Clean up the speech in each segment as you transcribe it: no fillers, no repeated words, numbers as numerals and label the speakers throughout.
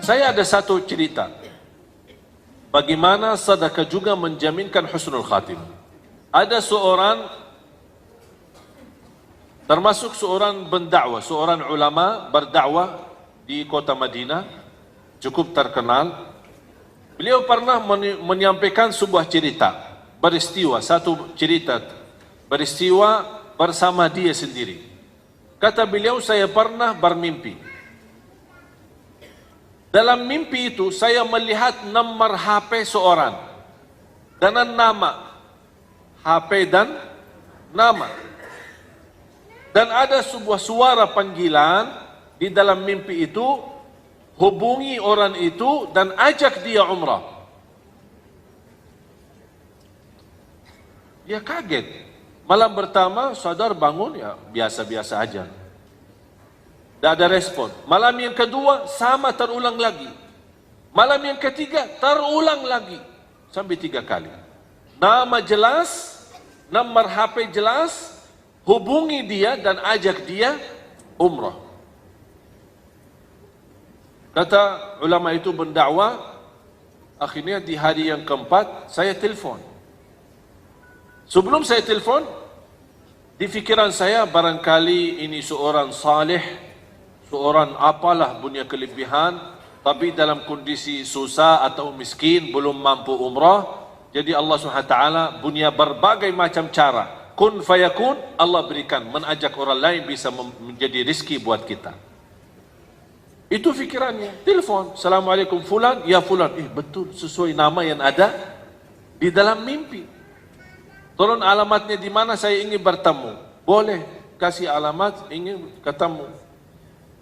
Speaker 1: Saya ada satu cerita bagaimana sedekah juga menjaminkan husnul khatim. Ada seorang, termasuk seorang pendakwah, seorang ulama berdakwah di kota Madinah, cukup terkenal. Beliau pernah menyampaikan sebuah cerita, peristiwa, satu cerita peristiwa bersama dia sendiri. Kata beliau, saya pernah bermimpi. Dalam mimpi itu saya melihat nomor HP seorang dengan nama, HP dan nama. Dan ada sebuah suara panggilan di dalam mimpi itu, hubungi orang itu dan ajak dia umrah. Dia kaget. Malam pertama sadar bangun, ya biasa-biasa aja. Tidak ada respon. Malam yang kedua sama, terulang lagi. Malam yang ketiga terulang lagi. Sampai 3 kali. Nama jelas, nomor HP jelas, hubungi dia dan ajak dia umrah. Kata ulama itu berdakwah, akhirnya di hari yang keempat saya telefon. Sebelum saya telefon, di fikiran saya barangkali ini seorang saleh, seorang apalah punya kelebihan, tapi dalam kondisi susah atau miskin, belum mampu umrah. Jadi Allah SWT punya berbagai macam cara. Kun fayakun, Allah berikan, mengajak orang lain bisa menjadi rizki buat kita. Itu fikirannya. Telepon, Assalamualaikum fulan, ya fulan. Betul, sesuai nama yang ada di dalam mimpi. Tolong alamatnya di mana, saya ingin bertemu. Boleh, kasih alamat, ingin ketemu.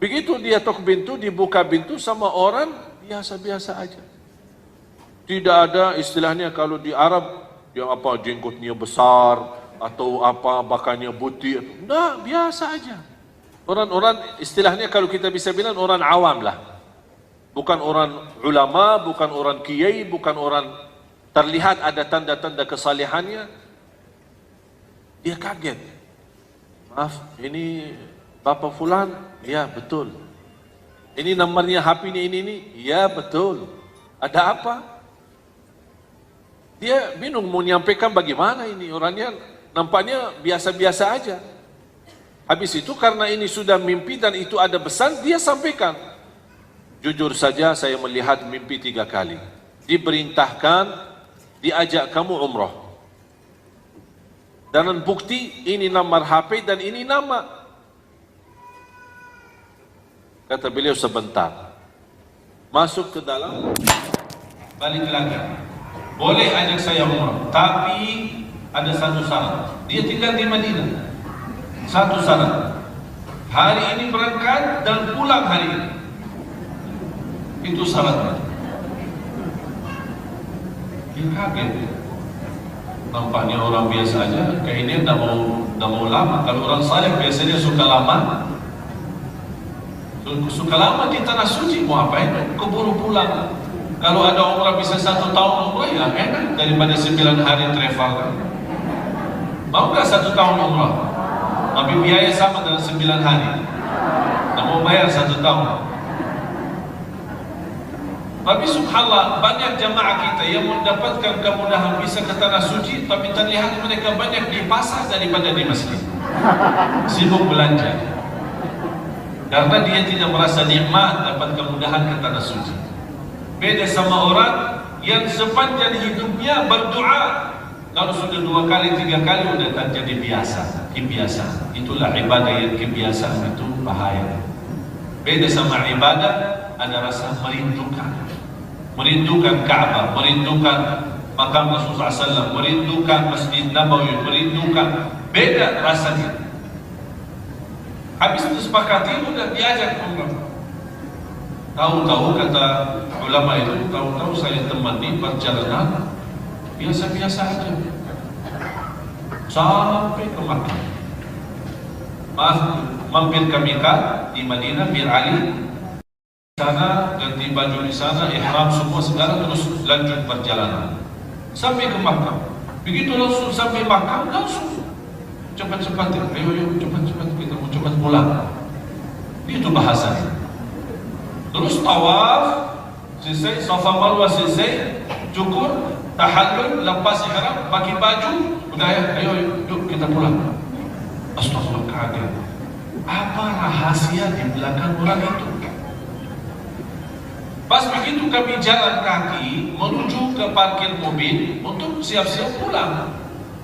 Speaker 1: Begitu dia tok pintu, dibuka pintu sama orang biasa-biasa aja. Tidak ada istilahnya kalau di Arab, yang apa jenggotnya besar, atau apa bakannya putih. Nah, biasa aja. Orang-orang istilahnya kalau kita bisa bilang orang awam lah. Bukan orang ulama, bukan orang kiai, bukan orang terlihat ada tanda-tanda kesalehannya. Dia kaget. Maaf, ini Bapak Fulan? Ya betul. Ini nomornya HP ini? Ya betul. Ada apa? Dia bingung mau menyampaikan bagaimana ini. Orangnya nampaknya biasa-biasa aja. Habis itu karena ini sudah mimpi dan itu ada pesan, dia sampaikan. Jujur saja saya melihat mimpi 3 kali. Diperintahkan, diajak kamu umrah. Dan bukti ini nomor HP dan ini nama. Kata beliau sebentar. Masuk ke dalam, balik lagi. Boleh ajak saya umrah, tapi ada satu syarat. Dia tinggal di Madinah. Satu syarat. Hari ini berangkat dan pulang hari ini. Itu syaratnya. Dia kaget. Nampaknya orang biasa aja. Kayak ini dah mau lama. Kalau orang saleh biasanya suka lama. Suka lama di tanah suci, mau apain? Keburu pulang. Kalau ada umrah bisa 1 tahun umrah, ya enak daripada 9 hari travel kan. Mau nggak 1 tahun umrah? Tapi biaya sama dengan 9 hari. Tak mau bayar 1 tahun. Tapi subhanallah, banyak jamaah kita yang mendapatkan kemudahan bisa ke tanah suci, tapi terlihat mereka banyak di pasar daripada di masjid. Sibuk belanja. Karena dia tidak merasa nikmat dapat kemudahan ke tanah suci. Beda sama orang yang sepanjang hidupnya berdoa. Kalau sudah 2 kali, 3 kali sudah terjadi biasa, kebiasaan. Itulah ibadah yang kebiasaan itu bahaya. Beda sama ibadah, ada rasa merindukan. Merindukan Ka'bah, merindukan makam Rasulullah SAW, merindukan Masjid Nabawi, merindukan. Beda rasanya. Habis itu sepakati, udah diajak umrah. Tahu-tahu kata ulama itu, tahu-tahu saya temani perjalanan biasa-biasa aja sampai ke Makkah. Maaf, mampir ke Mekah di Madinah, Bir Ali sana, ganti baju di sana, ihram semua segala, terus lanjut perjalanan sampai ke Makkah. Begitu langsung sampai Makkah, langsung cepat-cepat, ayo cepat-cepat kita mau cepat pulang. Itu bahasanya. Terus tawaf, selesai, Safa Marwah selesai, cukur, tahallul, lepas ihram, pakai baju, udah ya, ayo yuk kita pulang. Astagfirullah, kaget. Apa rahasia di belakang orang itu? Pas begitu kami jalan kaki menuju ke parkir mobil untuk siap-siap pulang,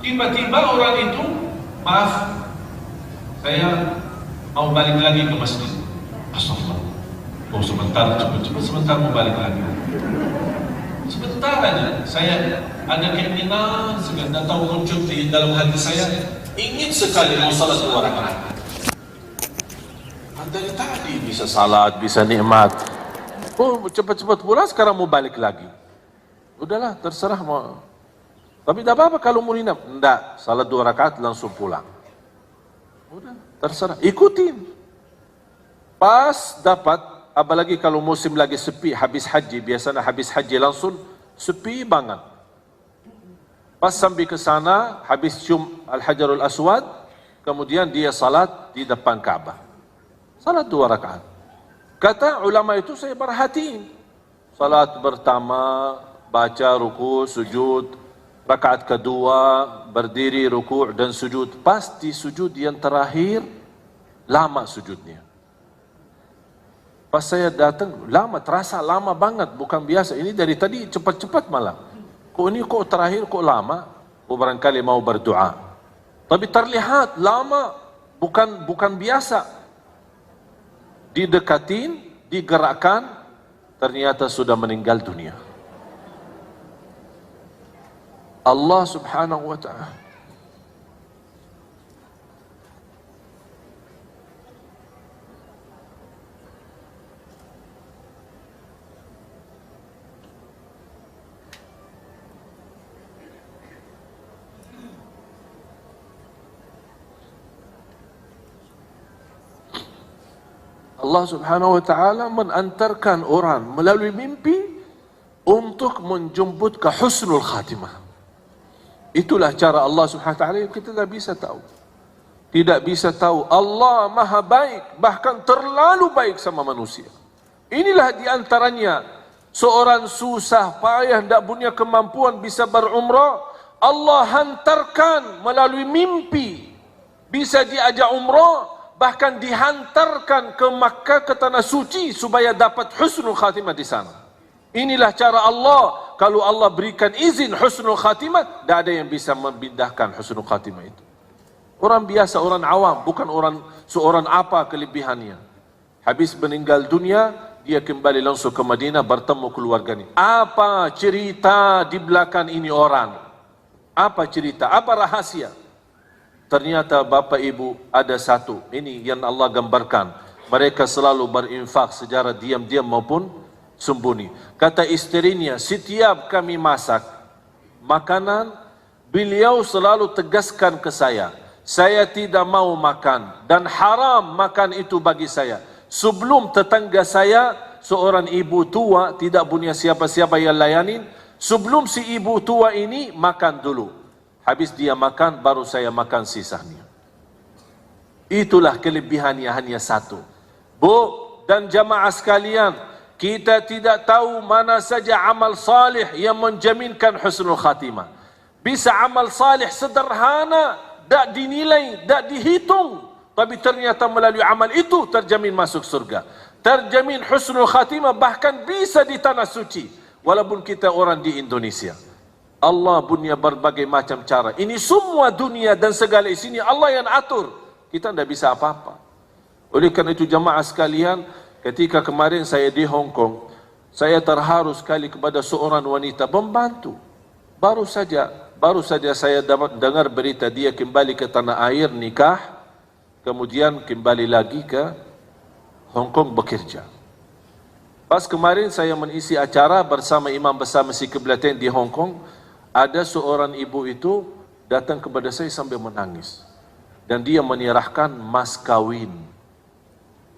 Speaker 1: tiba-tiba orang itu, maaf, saya mau balik lagi ke masjid. Astagfirullah. Oh sebentar, cepat sebentar mau balik lagi. Sebentar aja, saya ada keinginan segala tahu muncul di dalam hati saya, ingin sekali mau salat 2 rakaat. Dari tadi bisa salat, bisa nikmat. Oh cepat-cepat pulang, sekarang mau balik lagi. Udahlah, terserah mau. Tapi tidak apa-apa kalau mau nginap. Enggak, salat 2 rakaat langsung pulang. Udah, terserah, ikutin. Pas dapat, apalagi kalau musim lagi sepi, habis haji, biasanya habis haji langsung sepi banget. Pas sampai ke sana, habis cium Al-Hajarul Aswad, kemudian dia salat di depan Ka'bah. Salat 2 rakaat. Kata ulama itu, saya perhatiin. Salat pertama, baca ruku, sujud. Rakaat kedua, berdiri, ruku' dan sujud. Pasti sujud yang terakhir, lama sujudnya. Pas saya datang, lama, terasa lama banget, bukan biasa. Ini dari tadi cepat-cepat malah. Kok ini kok terakhir kok lama? Oh barangkali mau berdoa. Tapi terlihat lama, bukan biasa. Didekatin, digerakkan, ternyata sudah meninggal dunia. Allah subhanahu wa ta'ala. Allah subhanahu wa ta'ala menantarkan orang melalui mimpi untuk menjemput ke husnul khatimah. Itulah cara Allah subhanahu wa ta'ala yang kita tidak bisa tahu. Tidak bisa tahu. Allah maha baik, bahkan terlalu baik sama manusia. Inilah diantaranya seorang susah payah, tidak punya kemampuan bisa berumrah, Allah hantarkan melalui mimpi bisa diajak umrah, bahkan dihantarkan ke Makkah, ke tanah suci supaya dapat husnul khatimah di sana. Inilah cara Allah. Kalau Allah berikan izin husnul khatimah, tidak ada yang bisa memindahkan husnul khatimah itu. Orang biasa, orang awam, bukan seorang apa kelebihannya. Habis meninggal dunia, dia kembali langsung ke Madinah bertemu keluarganya. Apa cerita di belakang ini orang? Apa cerita? Apa rahasia? Ternyata Bapak Ibu ada satu, ini yang Allah gambarkan. Mereka selalu berinfak secara diam-diam maupun sembunyi. Kata istrinya, setiap kami masak makanan, beliau selalu tegaskan ke saya tidak mau makan dan haram makan itu bagi saya. Sebelum tetangga saya, seorang ibu tua tidak punya siapa-siapa yang layanin, sebelum si ibu tua ini makan dulu. Habis dia makan, baru saya makan sisanya. Itulah kelebihannya hanya satu. Bu dan jamaah sekalian, kita tidak tahu mana saja amal salih yang menjaminkan husnul khatimah. Bisa amal salih sederhana, tak dinilai, tak dihitung, tapi ternyata melalui amal itu terjamin masuk surga. Terjamin husnul khatimah, bahkan bisa di tanah suci. Walaupun kita orang di Indonesia. Allah punya berbagai macam cara. Ini semua dunia dan segala isinya Allah yang atur. Kita tidak bisa apa-apa. Oleh karena itu jamaah sekalian, ketika kemarin saya di Hong Kong, saya terharu sekali kepada seorang wanita pembantu. Baru saja saya dapat dengar berita dia kembali ke tanah air nikah, kemudian kembali lagi ke Hong Kong bekerja. Pas kemarin saya mengisi acara bersama imam besar Masjid Qiblatain di Hong Kong, ada seorang ibu itu datang kepada saya sambil menangis. Dan dia menyerahkan mas kawin.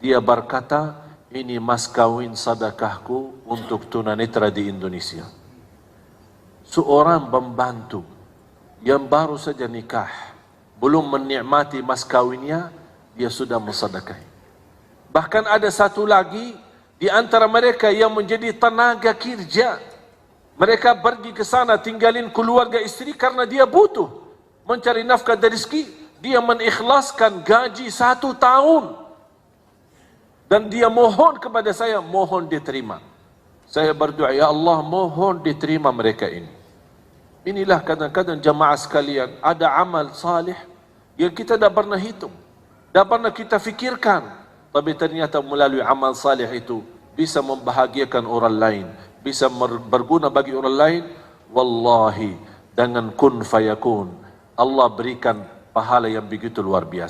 Speaker 1: Dia berkata, ini mas kawin sedekahku untuk tunanetra di Indonesia. Seorang pembantu yang baru saja nikah, belum menikmati mas kawinnya, dia sudah mensedekahi. Bahkan ada satu lagi, di antara mereka yang menjadi tenaga kerja. Mereka pergi ke sana tinggalin keluarga istri karena dia butuh mencari nafkah dan rezeki. Dia mengikhlaskan gaji 1 tahun. Dan dia mohon kepada saya, mohon diterima. Saya berdoa, ya Allah, mohon diterima mereka ini. Inilah kadang-kadang jamaah sekalian, ada amal salih yang kita tidak pernah hitung, tidak pernah kita fikirkan. Tapi ternyata melalui amal salih itu bisa membahagiakan orang lain, bisa berguna bagi orang lain. Wallahi, dengan kun fayakun, Allah berikan pahala yang begitu luar biasa.